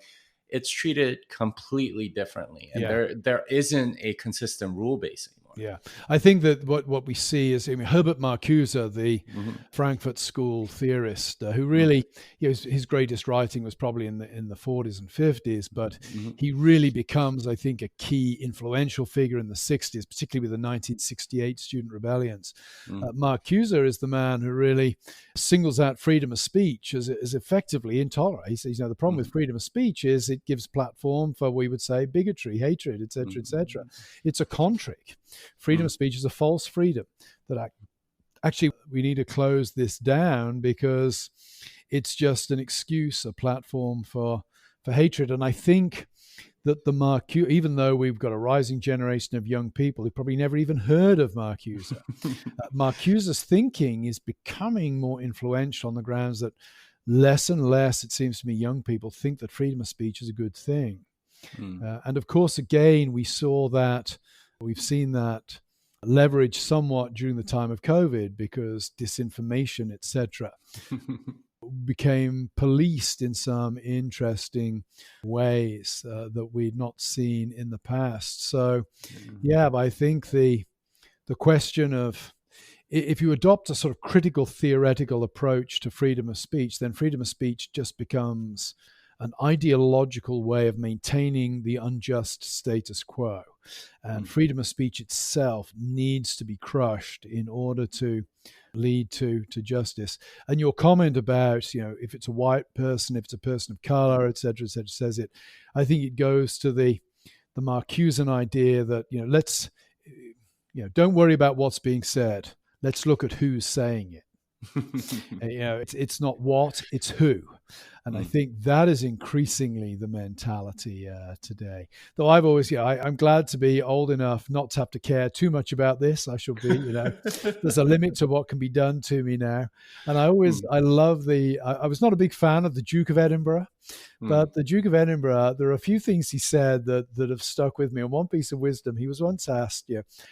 it's treated completely differently. And there isn't a consistent rule base anymore. Yeah, I think that what we see is, I mean, Herbert Marcuse, the Mm-hmm. Frankfurt School theorist, who really, his greatest writing was probably in the 40s and 50s, but Mm-hmm. he really becomes, I think, a key influential figure in the 60s, particularly with the 1968 student rebellions. Marcuse is the man who really singles out freedom of speech as effectively intolerant. He says, the problem with freedom of speech is it gives platform for, we would say, bigotry, hatred, etc., etc. It's a contrick. Freedom of speech is a false freedom that actually we need to close this down because it's just an excuse, a platform for hatred. And I think that the Marcuse, even though we've got a rising generation of young people who probably never even heard of Marcuse, Marcuse's thinking is becoming more influential on the grounds that less and less, it seems to me, young people think that freedom of speech is a good thing. And of course, again, we've seen that leverage somewhat during the time of COVID because disinformation, etc., became policed in some interesting ways that we'd not seen in the past. So, but I think the question of, if you adopt a sort of critical theoretical approach to freedom of speech, then freedom of speech just becomes an ideological way of maintaining the unjust status quo. And freedom of speech itself needs to be crushed in order to lead to justice. And your comment about, if it's a white person, if it's a person of color, et cetera, says it. I think it goes to the Marcusean idea that, let's, don't worry about what's being said. Let's look at who's saying it. It's not what, it's who. And I think that is increasingly the mentality today. Though I've always, I'm glad to be old enough not to have to care too much about this. I shall be, there's a limit to what can be done to me now. And I love I was not a big fan of the Duke of Edinburgh, but the Duke of Edinburgh, there are a few things he said that have stuck with me. And one piece of wisdom, he was once asked,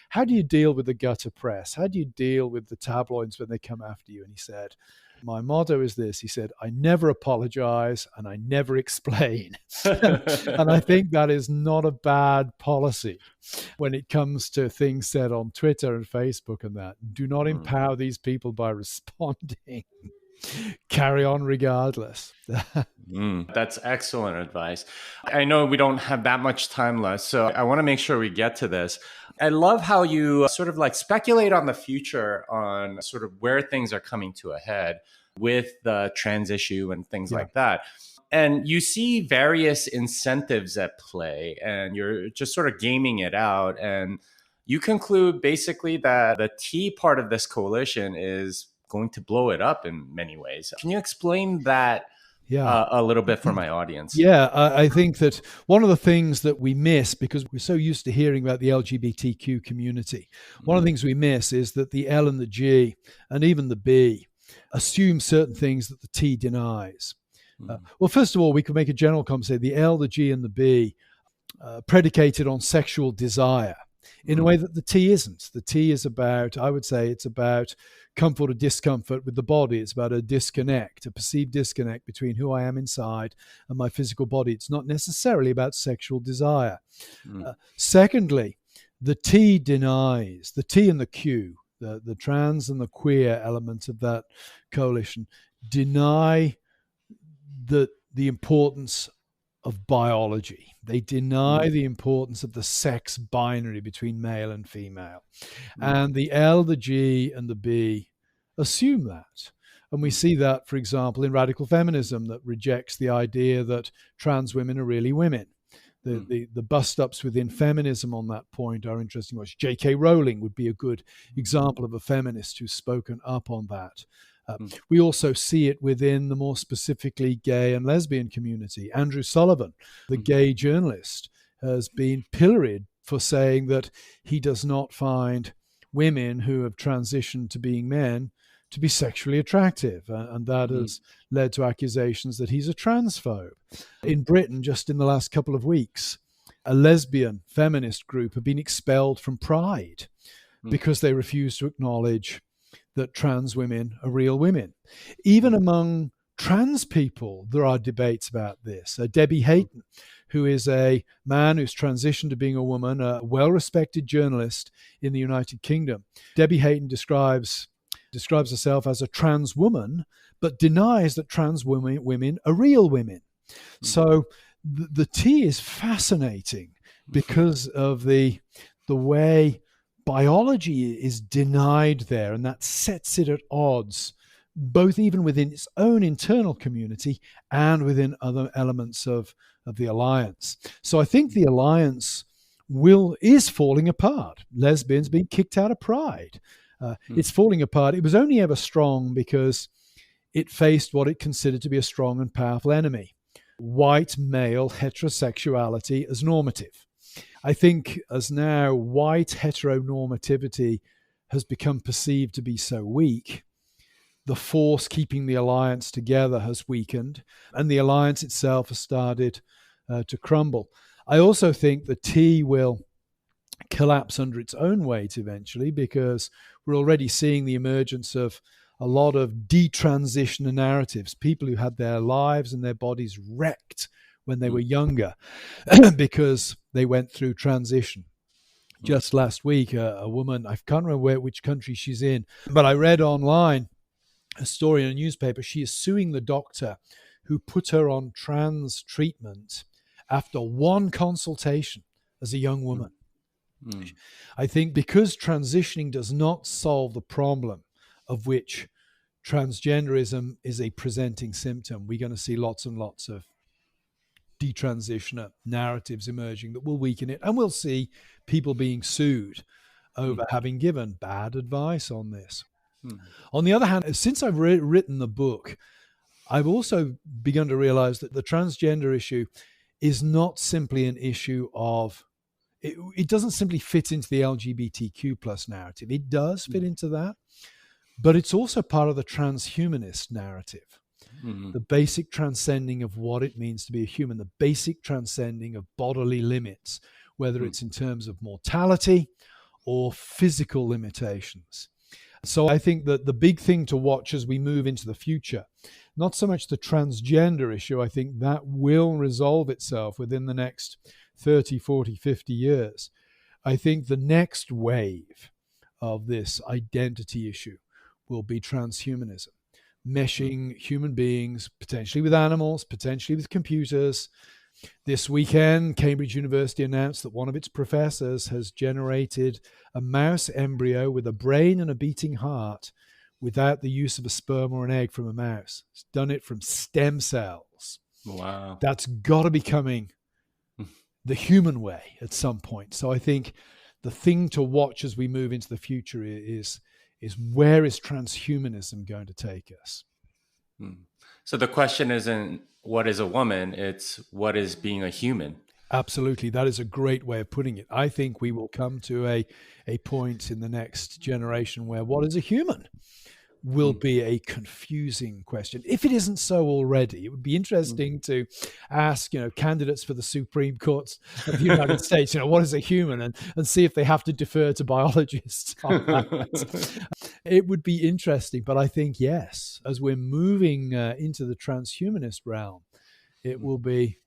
how do you deal with the gutter press? How do you deal with the tabloids when they come after you? And he said, my motto is this. He said, I never apologize and I never explain. And I think that is not a bad policy when it comes to things said on Twitter and Facebook and that. Do not empower these people by responding. Carry on regardless. That's excellent advice. I know we don't have that much time left, so I want to make sure we get to this. I love how you sort of like speculate on the future on sort of where things are coming to a head with the trans issue and things like that. And you see various incentives at play and you're just sort of gaming it out. And you conclude basically that the T part of this coalition is going to blow it up in many ways. Can you explain that a little bit for my audience? Yeah, I think that one of the things that we miss, because we're so used to hearing about the LGBTQ community, one of the things we miss is that the L and the G and even the B assume certain things that the T denies. Well, first of all, we could make a general comment, say the L, the G, and the B predicated on sexual desire in a way that the T isn't. The T is about, I would say, it's about comfort or discomfort with the body. It's about a disconnect, a perceived disconnect between who I am inside and my physical body. It's not necessarily about sexual desire. Secondly, the T denies, the T and the Q, the trans and the queer element of that coalition, deny the importance of biology. They deny the importance of the sex binary between male and female. And the L, the G, and the B assume that. And we see that, for example, in radical feminism that rejects the idea that trans women are really women. The bust-ups within feminism on that point are interesting. J.K. Rowling would be a good example of a feminist who's spoken up on that. We also see it within the more specifically gay and lesbian community. Andrew Sullivan, the gay journalist, has been pilloried for saying that he does not find women who have transitioned to being men to be sexually attractive. And that has led to accusations that he's a transphobe. In Britain, just in the last couple of weeks, a lesbian feminist group have been expelled from Pride because they refuse to acknowledge that trans women are real women. Even among trans people, there are debates about this. Debbie Hayton, who is a man who's transitioned to being a woman, a well-respected journalist in the United Kingdom. Debbie Hayton describes herself as a trans woman, but denies that trans women are real women. So the T is fascinating because of the way biology is denied there, and that sets it at odds, both even within its own internal community and within other elements of the alliance. So I think the alliance is falling apart. Lesbians being kicked out of Pride. It's falling apart. It was only ever strong because it faced what it considered to be a strong and powerful enemy: white male heterosexuality as normative. I think as now white heteronormativity has become perceived to be so weak, the force keeping the alliance together has weakened, and the alliance itself has started to crumble. I also think the T will collapse under its own weight eventually, because we're already seeing the emergence of a lot of detransitioner narratives, people who had their lives and their bodies wrecked when they were younger because they went through transition. Just last week, a woman, I can't remember which country she's in, but I read online a story in a newspaper. She is suing the doctor who put her on trans treatment after one consultation as a young woman. I think because transitioning does not solve the problem of which transgenderism is a presenting symptom, we're going to see lots and lots of detransitioner narratives emerging that will weaken it, and we'll see people being sued over having given bad advice on this. On the other hand, since I've written the book, I've also begun to realize that the transgender issue is not simply an issue of, it doesn't simply fit into the LGBTQ plus narrative. It does fit into that, but it's also part of the transhumanist narrative. The basic transcending of what it means to be a human, the basic transcending of bodily limits, whether it's in terms of mortality or physical limitations. So I think that the big thing to watch as we move into the future, not so much the transgender issue, I think that will resolve itself within the next 30, 40, 50 years. I think the next wave of this identity issue will be transhumanism, meshing human beings, potentially with animals, potentially with computers. This weekend, Cambridge University announced that one of its professors has generated a mouse embryo with a brain and a beating heart without the use of a sperm or an egg from a mouse. It's done it from stem cells. Wow. That's got to be coming the human way at some point. So I think the thing to watch as we move into the future is where is transhumanism going to take us? So the question isn't what is a woman, it's what is being a human. Absolutely. That is a great way of putting it. I think we will come to a point in the next generation where what is a human will be a confusing question. If it isn't so already, it would be interesting to ask, candidates for the Supreme Court of the United States, what is a human, and see if they have to defer to biologists on that. It would be interesting, but I think, yes, as we're moving into the transhumanist realm, it will be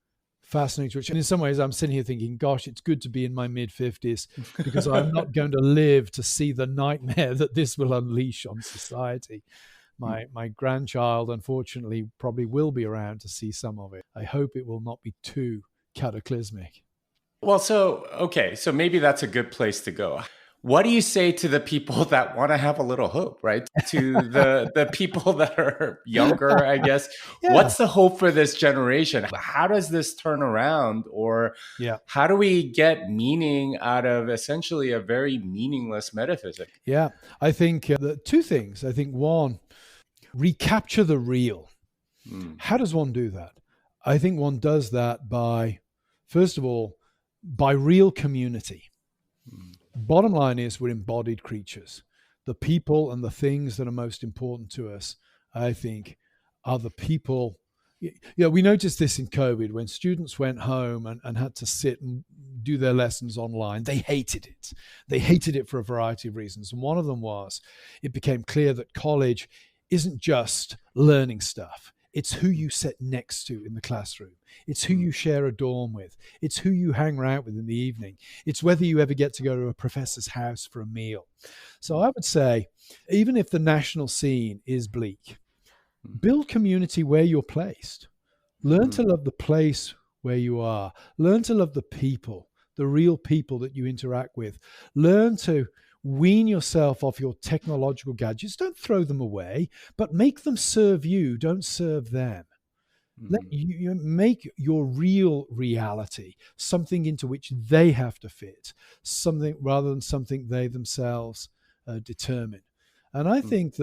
fascinating. And in some ways, I'm sitting here thinking, gosh, it's good to be in my mid-50s because I'm not going to live to see the nightmare that this will unleash on society. My grandchild, unfortunately, probably will be around to see some of it. I hope it will not be too cataclysmic. Well, so maybe that's a good place to go. What do you say to the people that want to have a little hope, right? To the people that are younger, I guess. Yeah. What's the hope for this generation? How does this turn around? Or how do we get meaning out of essentially a very meaningless metaphysic? Yeah, I think two things. I think one, recapture the real. How does one do that? I think one does that by, first of all, by real community. Bottom line is we're embodied creatures. The people and the things that are most important to us, I think, are the people. We noticed this in COVID when students went home and had to sit and do their lessons online. They hated it. They hated it for a variety of reasons. And one of them was it became clear that college isn't just learning stuff. It's who you sit next to in the classroom. It's who you share a dorm with. It's who you hang out with in the evening. It's whether you ever get to go to a professor's house for a meal. So I would say, even if the national scene is bleak, build community where you're placed. Learn to love the place where you are. Learn to love the people, the real people that you interact with. Learn to wean yourself off your technological gadgets. Don't throw them away, but make them serve you. Don't serve them. Let you make your real reality something into which they have to fit, something rather than something they themselves determine. And I think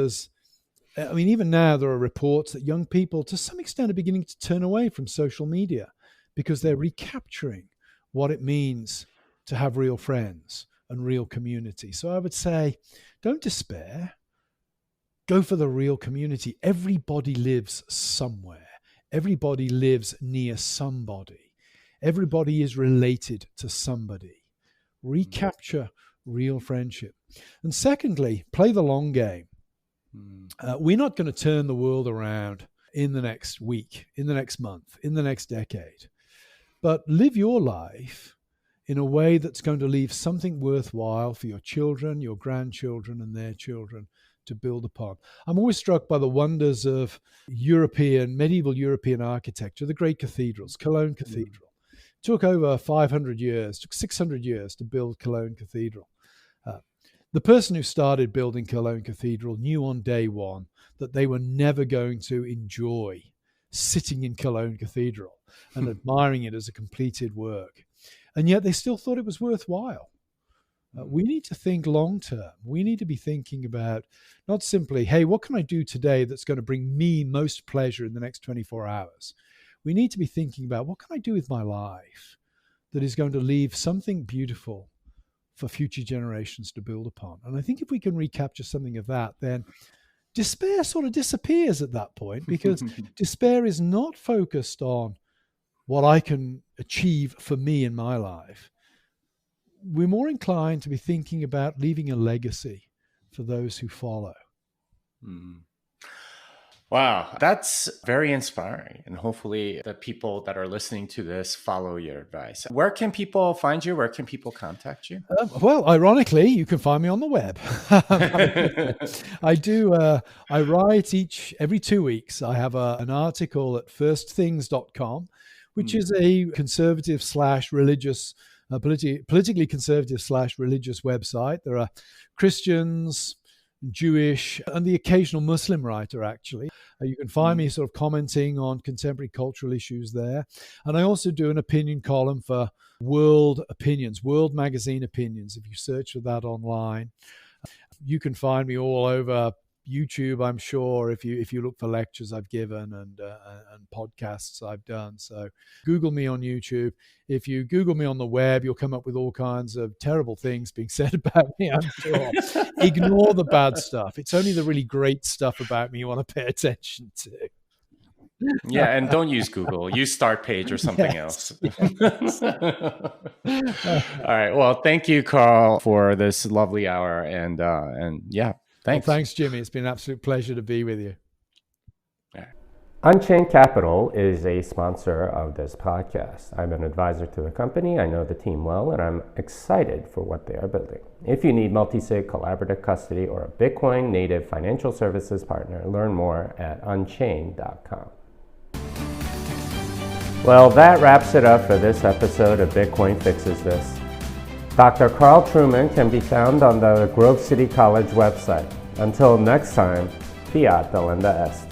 even now there are reports that young people, to some extent, are beginning to turn away from social media because they're recapturing what it means to have real friends and real community. So I would say, don't despair. Go for the real community. Everybody lives somewhere. Everybody lives near somebody. Everybody is related to somebody. Recapture real friendship. And secondly, play the long game. We're not going to turn the world around in the next week, in the next month, in the next decade. But live your life in a way that's going to leave something worthwhile for your children, your grandchildren, and their children to build upon. I'm always struck by the wonders of medieval European architecture, the great cathedrals. Cologne Cathedral. Took over 500 years, took 600 years to build Cologne Cathedral. The person who started building Cologne Cathedral knew on day one that they were never going to enjoy sitting in Cologne Cathedral and admiring it as a completed work. And yet they still thought it was worthwhile. We need to think long term. We need to be thinking about not simply, hey, what can I do today that's going to bring me most pleasure in the next 24 hours? We need to be thinking about, what can I do with my life that is going to leave something beautiful for future generations to build upon? And I think if we can recapture something of that, then despair sort of disappears at that point, because despair is not focused on what I can achieve for me in my life. We're more inclined to be thinking about leaving a legacy for those who follow. Wow, that's very inspiring. And hopefully the people that are listening to this follow your advice. Where can people find you? Where can people contact you? Well, ironically, you can find me on the web. I write every 2 weeks. I have an article at firstthings.com, which is a conservative / religious, politically conservative / religious website. There are Christians, Jewish, and the occasional Muslim writer, actually. You can find me sort of commenting on contemporary cultural issues there. And I also do an opinion column for World Opinions, World Magazine Opinions. If you search for that online, you can find me all over YouTube, I'm sure, if you look for lectures I've given and podcasts I've done. So Google me on YouTube. If you Google me on the web, you'll come up with all kinds of terrible things being said about me, I'm sure. Ignore the bad stuff. It's only the really great stuff about me you want to pay attention to. Yeah, and don't use Google. Use Startpage or something else. Yes. All right. Well, thank you, Carl, for this lovely hour. And yeah, thanks. Well, thanks, Jimmy. It's been an absolute pleasure to be with you. Unchained Capital is a sponsor of this podcast. I'm an advisor to the company. I know the team well, and I'm excited for what they are building. If you need multi-sig, collaborative custody, or a Bitcoin native financial services partner, learn more at unchained.com. Well, that wraps it up for this episode of Bitcoin Fixes This. Dr. Carl Trueman can be found on the Grove City College website. Until next time, fiat delenda est.